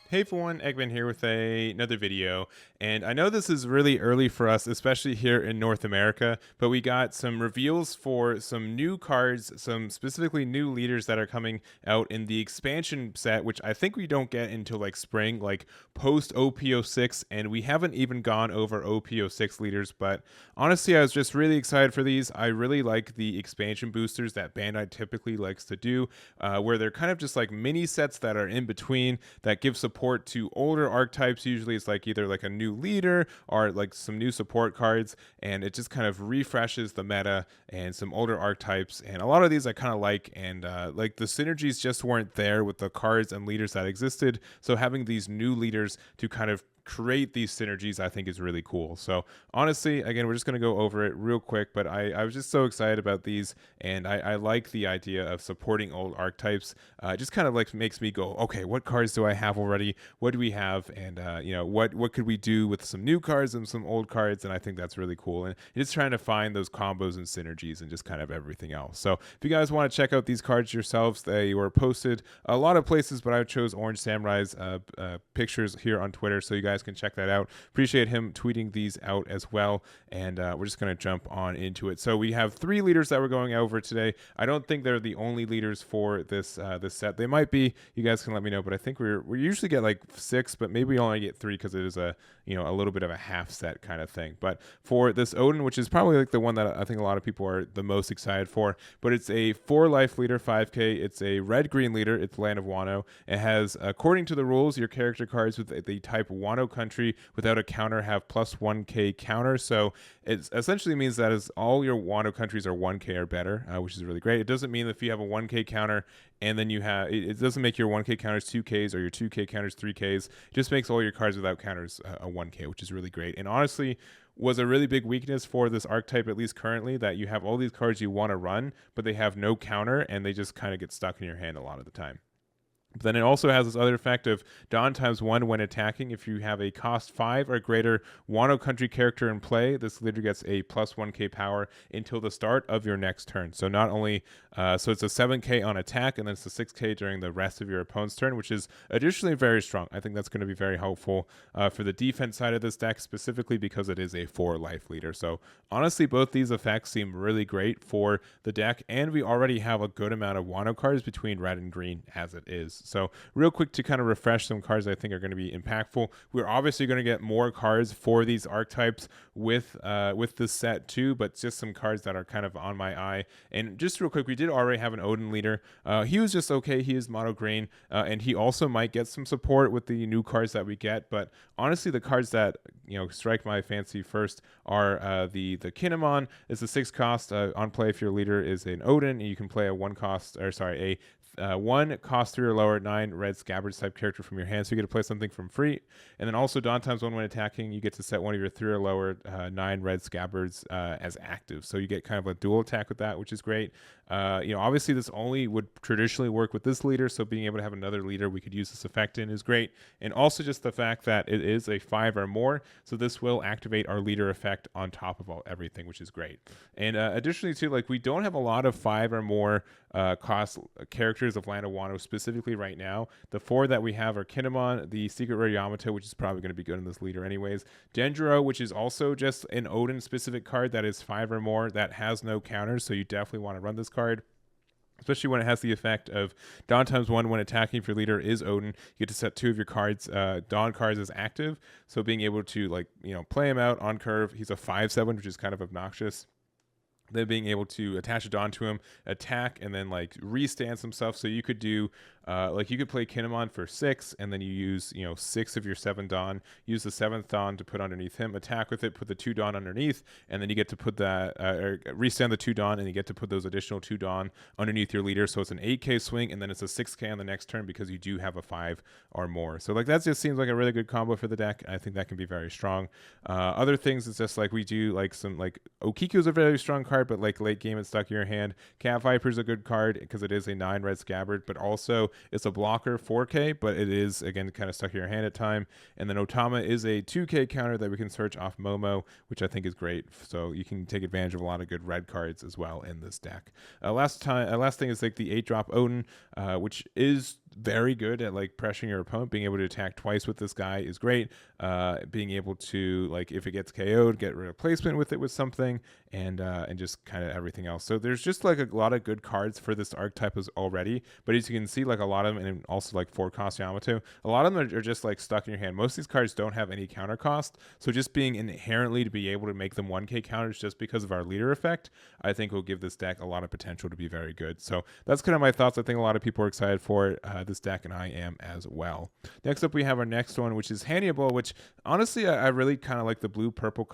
Hey everyone, Eggman here with another video, and I know this is really early for us, especially here in North America, but we got some reveals for some new cards, some specifically new leaders that are coming out in the expansion set, which I think we don't get until like spring, like post OPO6, and we haven't even gone over OPO6 leaders, but honestly, I was just really excited for these. I really like the expansion boosters that Bandai typically likes to do, where they're kind of just like mini sets that are in between that give support to older archetypes. Usually it's like either like a new leader or like some new support cards, and it just kind of refreshes the meta and some older archetypes. And a lot of these I kind of like, and like the synergies just weren't there with the cards and leaders that existed. So having these new leaders to kind of create these synergies I think is really cool. So honestly, again, we're just going to go over it real quick, but I was just so excited about these, and I like the idea of supporting old archetypes. It just kind of like makes me go, okay, what cards do I have already? What do we have? And what could we do with some new cards and some old cards? And I think that's really cool. And just trying to find those combos and synergies and just kind of everything else. So if you guys want to check out these cards yourselves, they were posted a lot of places, but I chose Orange Samurai's pictures here on Twitter, so you guys can check that out. Appreciate him tweeting these out as well, and we're just going to jump on into it. So we have 3 leaders that we're going over today. I don't think they're the only leaders for this this set. They might be. You guys can let me know, but I think we usually get like 6, but maybe we only get 3 because it is a a little bit of a half set kind of thing. But for this Odin, which is probably like the one that I think a lot of people are the most excited for, but it's a 4 life leader, 5k. It's a red-green leader. It's Land of Wano. It has, according to the rules, your character cards with the type Wano country without a counter have plus 1k counter. So it essentially means that as all your Wano countries are 1k or better, which is really great. It doesn't mean if you have a 1k counter and then you have, it doesn't make your 1k counters 2ks or your 2k counters 3ks. It just makes all your cards without counters a 1k, which is really great. And honestly, was a really big weakness for this archetype, at least currently, that you have all these cards you want to run, but they have no counter and they just kind of get stuck in your hand a lot of the time. But then it also has this other effect of Dawn times 1 when attacking. If you have a cost 5 or greater Wano country character in play, this leader gets a plus 1k power until the start of your next turn. So not only, so it's a 7k on attack, and then it's a 6k during the rest of your opponent's turn, which is additionally very strong. I think that's going to be very helpful for the defense side of this deck, specifically because it is a 4 life leader. So honestly, both these effects seem really great for the deck, and we already have a good amount of Wano cards between red and green as it is. So real quick to kind of refresh some cards I think are going to be impactful. We're obviously going to get more cards for these archetypes with this set too, but just some cards that are kind of on my eye. And just real quick, we did already have an Odin leader. He was just okay. He is mono green, and he also might get some support with the new cards that we get. But honestly, the cards that strike my fancy first are the Kinemon. It's a 6 cost on play. If your leader is an Odin, you can play a 1 cost, or sorry, a 1 cost 3 or lower 9 red scabbards type character from your hand, so you get to play something from free. And then also Dawn times 1 when attacking, you get to set one of your 3 or lower 9 red scabbards as active, so you get kind of a dual attack with that, which is great. Obviously this only would traditionally work with this leader, so being able to have another leader we could use this effect in is great. And also just the fact that it is a 5 or more, so this will activate our leader effect on top of everything, which is great. And additionally too, like, we don't have a lot of 5 or more cost characters of Land of Wano specifically right now. The 4 that we have are Kinemon, the Secret Rare Yamato, which is probably going to be good in this leader anyways, Dendro, which is also just an Odin specific card that is 5 or more that has no counters, so you definitely want to run this card, especially when it has the effect of Dawn times 1 when attacking. If your leader is Odin, you get to set 2 of your cards, Dawn cards, as active, so being able to play him out on curve. He's a 5/7, which is kind of obnoxious. Then being able to attach a Dawn to him, attack, and then restand some stuff. So you could do you could play Kinemon for 6, and then you use 6 of your 7 Dawn, use the 7th Dawn to put underneath him, attack with it, put the 2 Dawn underneath, and then you get to put that or restand the 2 Dawn, and you get to put those additional 2 Dawn underneath your leader. So it's an 8k swing, and then it's a 6k on the next turn because you do have a 5 or more. So that just seems like a really good combo for the deck. I think that can be very strong. Other things is just we do some Okiku's a very strong card, but late game it's stuck in your hand. Cat Viper's a good card because it is a 9 red scabbard, but also it's a blocker 4k, but it is again kind of stuck in your hand at time. And then Otama is a 2k counter that we can search off Momo, which I think is great. So you can take advantage of a lot of good red cards as well in this deck. Last thing is the 8-drop Odin, which is very good at like pressuring your opponent. Being able to attack twice with this guy is great. Being able to, like, if it gets KO'd, get replacement with it with something, and just kind of everything else. So there's just like a lot of good cards for this archetype as already. But as you can see, like a lot of them, and also like 4-cost Yamato, a lot of them are just like stuck in your hand. Most of these cards don't have any counter cost, so just being inherently to be able to make them 1k counters just because of our leader effect, I think will give this deck a lot of potential to be very good. So that's kind of my thoughts. I think a lot of people are excited for it, this deck, and I am as well. Next up, we have our next one, which is Handable, which honestly I really kind of like the blue purple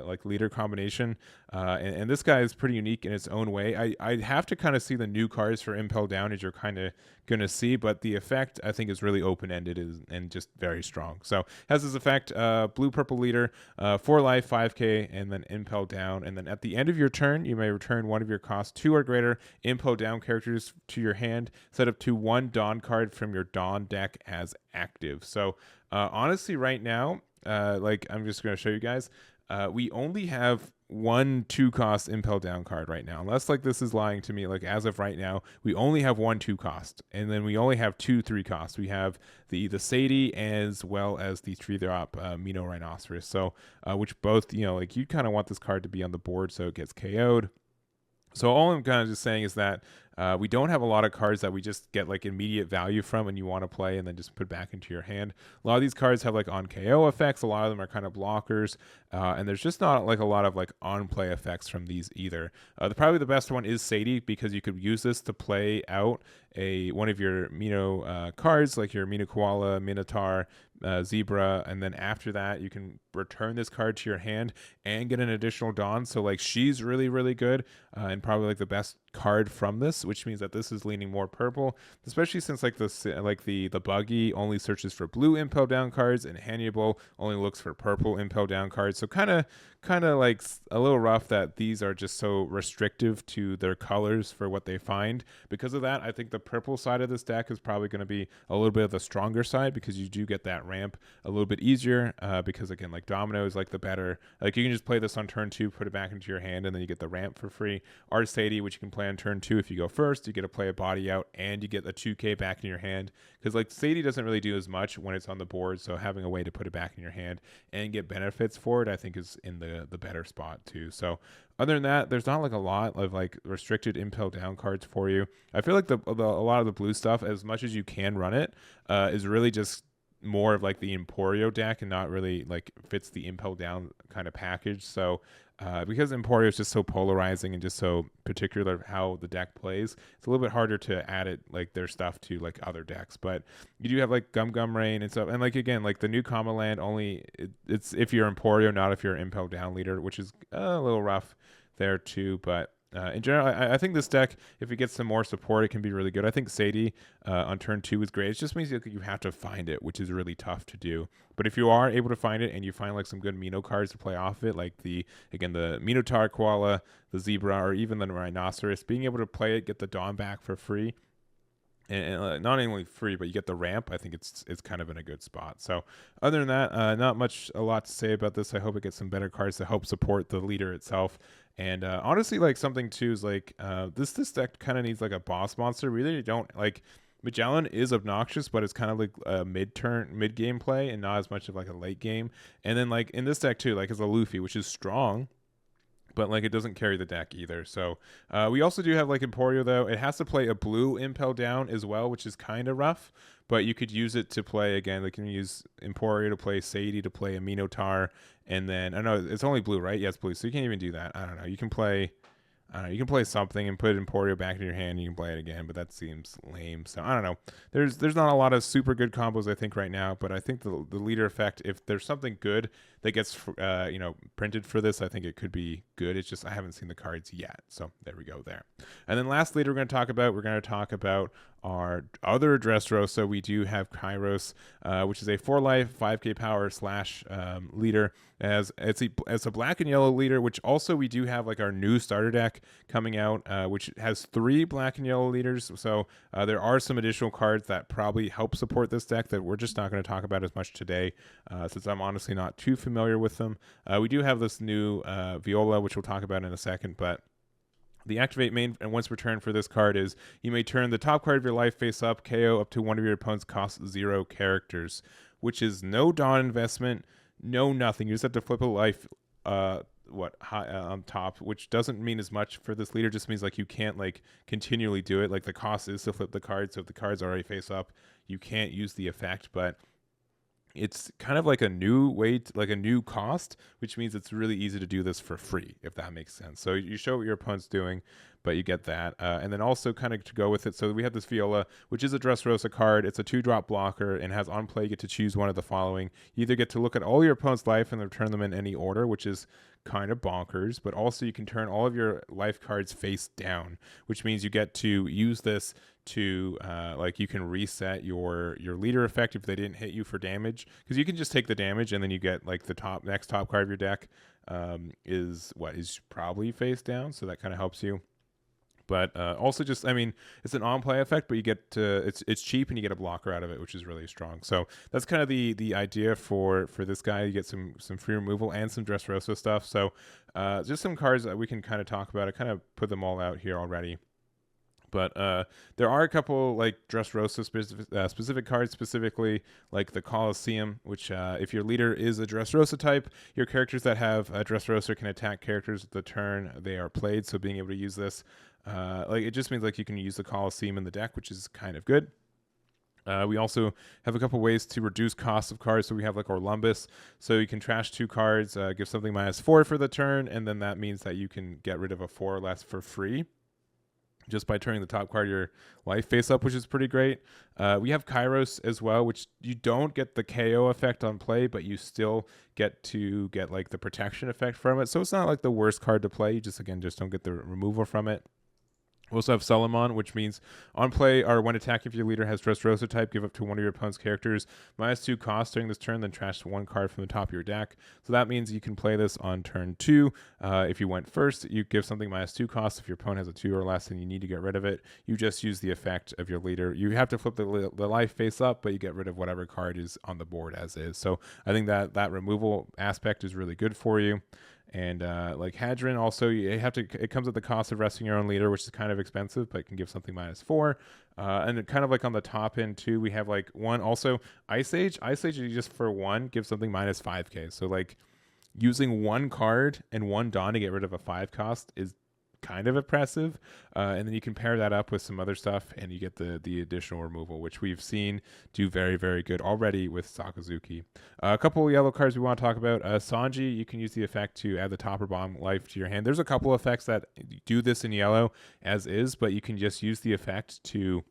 like leader combination, and this guy is pretty unique in its own way. I have to kind of see the new cards for Impel Down, as you're kind of gonna see, but the effect I think is really open-ended and just very strong. So has this effect, blue purple leader, 4 life, 5k, and then Impel Down, and then at the end of your turn you may return one of your cost 2 or greater Impel Down characters to your hand, set up to 1 Dawn card from your Dawn deck as active. So honestly right now, like I'm just gonna show you guys, we only have 1 2-cost Impel Down card right now, unless like this is lying to me. Like as of right now, we only have 1 2-cost, and then we only have 2 3-cost. We have the Sadie as well as the 3-drop Mino Rhinoceros. So which both, you know, like you kind of want this card to be on the board so it gets KO'd. So all I'm kind of just saying is that we don't have a lot of cards that we just get like immediate value from and you want to play and then just put back into your hand. A lot of these cards have like on KO effects. A lot of them are kind of blockers, and there's just not like a lot of like on play effects from these either. Probably the best one is Sadie, because you could use this to play out one of your Mino cards, like your Mino Koala, Minotaur, Zebra, and then after that you can return this card to your hand and get an additional Dawn. So like she's really, really good, and probably like the best card from this, which means that this is leaning more purple, especially since like the buggy only searches for blue Impel Down cards and Handable only looks for purple Impel Down cards. So kind of like a little rough that these are just so restrictive to their colors for what they find. Because of that, I think the purple side of this deck is probably going to be a little bit of the stronger side, because you do get that ramp a little bit easier, because again, like Domino is like the better, like you can just play this on turn 2, put it back into your hand, and then you get the ramp for free. Sadie, which you can play on turn 2 if you go first, you get to play a body out and you get a 2k back in your hand, because like Sadie doesn't really do as much when it's on the board, so having a way to put it back in your hand and get benefits for it, I think is in the better spot too. So other than that, there's not like a lot of like restricted Impel Down cards for you. I feel like a lot of the blue stuff, as much as you can run it, is really just more of like the Emporio deck and not really like fits the Impel Down kind of package. So because Emporio is just so polarizing and just so particular of how the deck plays, it's a little bit harder to add it, like their stuff, to like other decks. But you do have like Gum Rain and stuff, and like again, like the new Comma Land only it's if you're Emporio, not if you're Impel Down leader, which is a little rough there too. But in general, I think this deck, if it gets some more support, it can be really good. I think Sadie on turn 2 is great. It just means you have to find it, which is really tough to do. But if you are able to find it and you find like some good Mino cards to play off it, like the Minotaur Koala, the Zebra, or even the Rhinoceros, being able to play it, get the Dawn back for free, and not only free, but you get the ramp, I think it's kind of in a good spot. So other than that, not a lot to say about this. I hope it gets some better cards to help support the leader itself. And honestly, like something too is like this deck kind of needs like a boss monster. We really don't like. Magellan is obnoxious, but it's kind of like a mid game play and not as much of like a late game. And then like in this deck too, like it's a Luffy, which is strong, but like it doesn't carry the deck either. So we also do have like Emporio, though. It has to play a blue Impel Down as well, which is kind of rough, but you could use it to play, again, like you can use Emporio to play Sadie, to play a Minotaur, and then I know it's only blue, right? Yes, blue. So you can't even do that. I don't know. You can play something and put Emporio back in your hand and you can play it again, but that seems lame. So I don't know. There's not a lot of super good combos, I think, right now, but I think the leader effect, if there's something good that gets printed for this, I think it could be good. It's just I haven't seen the cards yet. So there we go there. And then last leader we're going to talk about our other Dressrosa. We do have Kairos, which is a 4 life, 5k power / leader. As it's a black and yellow leader, which also we do have like our new starter deck coming out, which has 3 black and yellow leaders. So there are some additional cards that probably help support this deck that we're just not going to talk about as much today, since I'm honestly not too familiar with them. We do have this new Viola, which we'll talk about in a second, but The activate main and once returned for this card is you may turn the top card of your life face up, KO up to one of your opponent's cost 0 characters, which is no Dawn investment, no nothing. You just have to flip a life high on top, which doesn't mean as much for this leader. Just means like you can't like continually do it. Like the cost is to flip the card, so if the card's already face up, you can't use the effect, but it's kind of like a new way like a new cost, which means it's really easy to do this for free, if that makes sense. So you show what your opponent's doing, but you get that, and then also kind of to go with it, so we have this Viola, which is a Dressrosa card. It's a 2-drop blocker and has on play, you get to choose one of the following. You either get to look at all your opponent's life and return them in any order, which is kind of bonkers, but also you can turn all of your life cards face down, which means you get to use this to like you can reset your leader effect if they didn't hit you for damage, because you can just take the damage and then you get like the next top card of your deck is probably face down, so that kind of helps you. But also just, I mean, it's an on-play effect, but you get to, it's cheap and you get a blocker out of it, which is really strong. So that's kind of the idea for this guy. You get some free removal and some Dressrosa stuff. So just some cards that we can kind of talk about. I kind of put them all out here already. But there are a couple like Dressrosa specific cards, specifically like the Colosseum, which if your leader is a Dressrosa type, your characters that have a Dressrosa can attack characters the turn they are played. So being able to use this, like it just means like you can use the Colosseum in the deck, which is kind of good. We also have a couple ways to reduce costs of cards. So we have like Orlumbus. So you can trash 2 cards, give something -4 for the turn, and then that means that you can get rid of a 4 or less for free, just by turning the top card of your life face up, which is pretty great. We have Kairos as well, which you don't get the KO effect on play, but you still get to get like the protection effect from it. So it's not like the worst card to play. You just don't get the removal from it. We also have Solomon, which means on play or when attacking, if your leader has Dressrosa type, give up to one of your opponent's characters -2 cost during this turn, then trash 1 card from the top of your deck. So that means you can play this on turn 2. If you went first, you give something -2 cost. If your opponent has a 2 or less and you need to get rid of it, you just use the effect of your leader. You have to flip the life face up, but you get rid of whatever card is on the board as is. So I think that removal aspect is really good for you. And like Hadron, also it comes at the cost of resting your own leader, which is kind of expensive, but it can give something -4. And then kind of like on the top end too, we have like one also Ice Age. Ice Age, you just for 1 give something -5k. So like using 1 card and 1 Dawn to get rid of a 5 cost is kind of impressive, and then you can pair that up with some other stuff and you get the additional removal, which we've seen do very, very good already with Sakazuki. A couple of yellow cards we want to talk about. Sanji, you can use the effect to add the top or bottom life to your hand. There's a couple effects that do this in yellow as is, but you can just use the effect to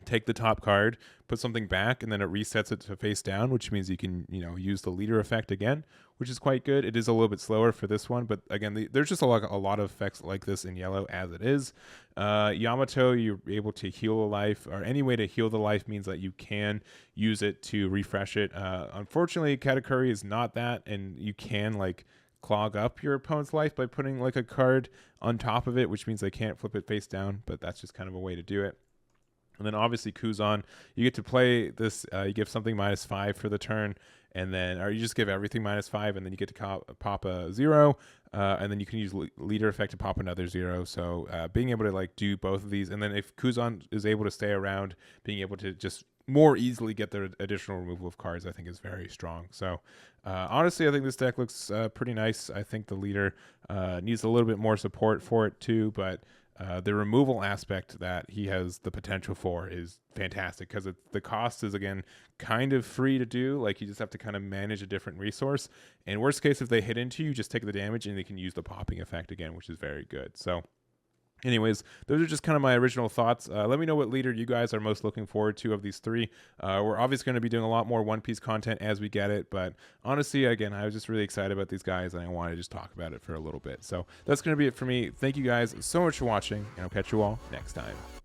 take the top card, put something back, and then it resets it to face down, which means you can, use the leader effect again, which is quite good. It is a little bit slower for this one, but again, there's just a lot of effects like this in yellow as it is. Yamato, you're able to heal a life, or any way to heal the life means that you can use it to refresh it. Unfortunately, Katakuri is not that, and you can like clog up your opponent's life by putting like a card on top of it, which means they can't flip it face down, but that's just kind of a way to do it. And then obviously Kuzan, you get to play this, you give something -5 for the turn, and then, or you just give everything -5, and then you get to pop a 0, and then you can use leader effect to pop another 0. So being able to like do both of these, and then if Kuzan is able to stay around, being able to just more easily get the additional removal of cards, I think is very strong. So honestly, I think this deck looks pretty nice. I think the leader needs a little bit more support for it too, but the removal aspect that he has the potential for is fantastic, because the cost is, again, kind of free to do. Like, you just have to kind of manage a different resource. And worst case, if they hit into you, just take the damage and they can use the popping effect again, which is very good. So anyways, those are just kind of my original thoughts. Let me know what leader you guys are most looking forward to of these 3. We're obviously going to be doing a lot more One Piece content as we get it, but honestly, again, I was just really excited about these guys, and I wanted to just talk about it for a little bit. So that's going to be it for me. Thank you guys so much for watching, and I'll catch you all next time.